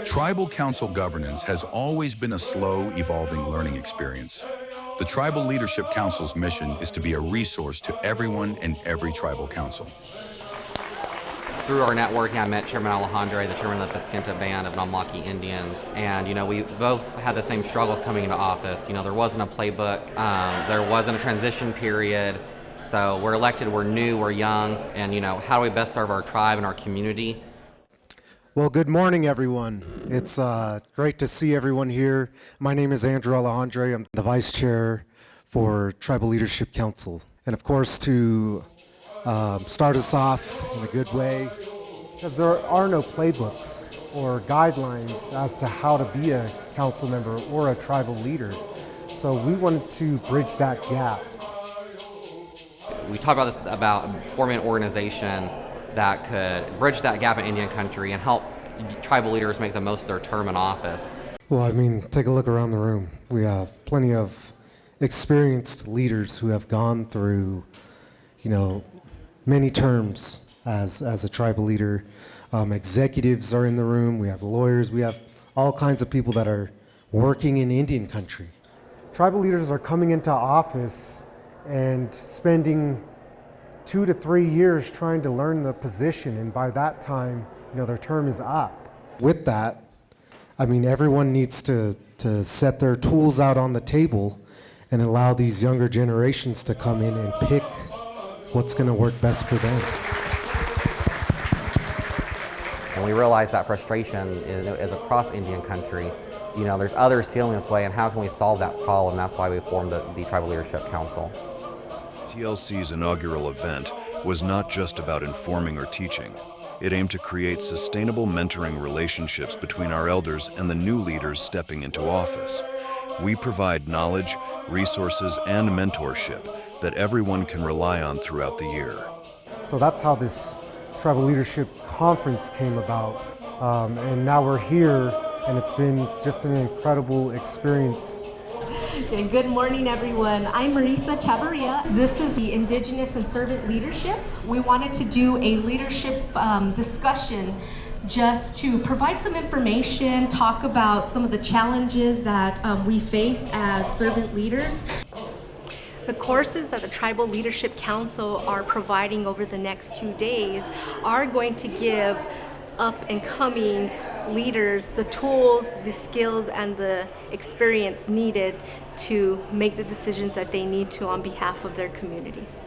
Tribal council governance has always been a slow, evolving learning experience. The Tribal Leadership Council's mission is to be a resource to everyone in every tribal council. Through our networking, I met Chairman Alejandro, the chairman of the Pesquinta Band of Namlaki Indians, and we both had the same struggles coming into office. There wasn't a playbook, there wasn't a transition period, so we're elected, we're new, we're young, and how do we best serve our tribe and our community? Well, good morning, everyone. It's great to see everyone here. My name is Andrew Alejandro. I'm the vice chair for Tribal Leadership Council. And of course, to start us off in a good way, because there are no playbooks or guidelines as to how to be a council member or a tribal leader. So we wanted to bridge that gap. We talked about forming an organization that could bridge that gap in Indian country and help tribal leaders make the most of their term in office. Well, I mean, take a look around the room. We have plenty of experienced leaders who have gone through, many terms as a tribal leader. Executives are in the room. We have lawyers. We have all kinds of people that are working in Indian country. Tribal leaders are coming into office and spending 2 to 3 years trying to learn the position, and by that time, their term is up. With that, everyone needs to set their tools out on the table and allow these younger generations to come in and pick what's going to work best for them. And we realize that frustration is across Indian country. There's others feeling this way, and how can we solve that problem? That's why we formed the Tribal Leadership Council. TLC's inaugural event was not just about informing or teaching. It aimed to create sustainable mentoring relationships between our elders and the new leaders stepping into office. We provide knowledge, resources, and mentorship that everyone can rely on throughout the year. So that's how this Tribal Leadership Conference came about. And now we're here, and it's been just an incredible experience. Good morning, everyone. I'm Marisa Chavarria. This is the Indigenous and Servant Leadership. We wanted to do a leadership discussion just to provide some information, talk about some of the challenges that we face as servant leaders. The courses that the Tribal Leadership Council are providing over the next 2 days are going to give up-and-coming leaders the tools, the skills, and the experience needed to make the decisions that they need to on behalf of their communities.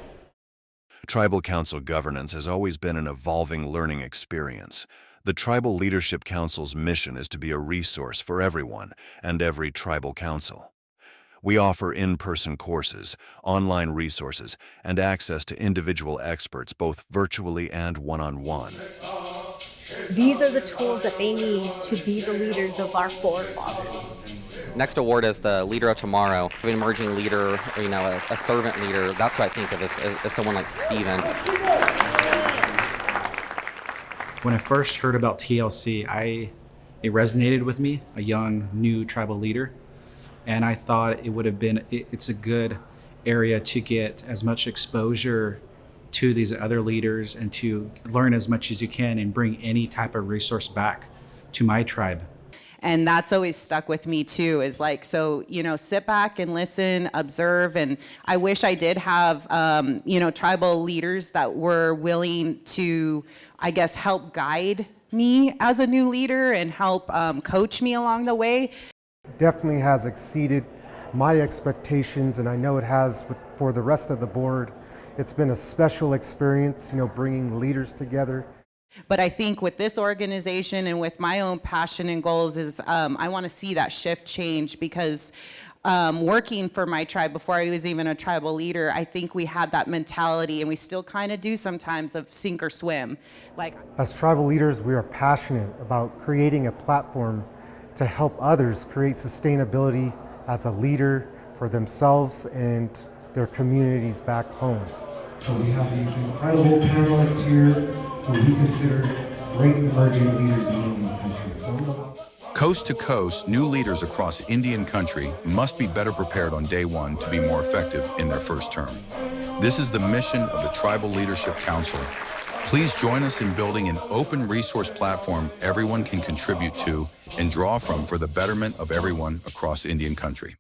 Tribal Council governance has always been an evolving learning experience. The Tribal Leadership Council's mission is to be a resource for everyone and every tribal council. We offer in-person courses, online resources, and access to individual experts both virtually and one-on-one. These are the tools that they need to be the leaders of our forefathers. Next award is the Leader of Tomorrow, an emerging leader, a servant leader. That's what I think of as someone like Stephen. When I first heard about TLC, it resonated with me, a young, new tribal leader. And I thought it's a good area to get as much exposure to these other leaders and to learn as much as you can and bring any type of resource back to my tribe. And that's always stuck with me too, is sit back and listen, observe. And I wish I did have, tribal leaders that were willing to, help guide me as a new leader and help coach me along the way. Definitely has exceeded my expectations, and I know it has for the rest of the board. It's been a special experience, bringing leaders together. But I think with this organization and with my own passion and goals is I want to see that shift change, because working for my tribe before I was even a tribal leader, I think we had that mentality, and we still kind of do sometimes, of sink or swim. As tribal leaders, we are passionate about creating a platform to help others create sustainability as a leader for themselves and their communities back home. So we have these incredible panelists here who we consider great emerging leaders in Indian country. Coast to coast, new leaders across Indian country must be better prepared on day one to be more effective in their first term. This is the mission of the Tribal Leadership Council. Please join us in building an open resource platform everyone can contribute to and draw from for the betterment of everyone across Indian country.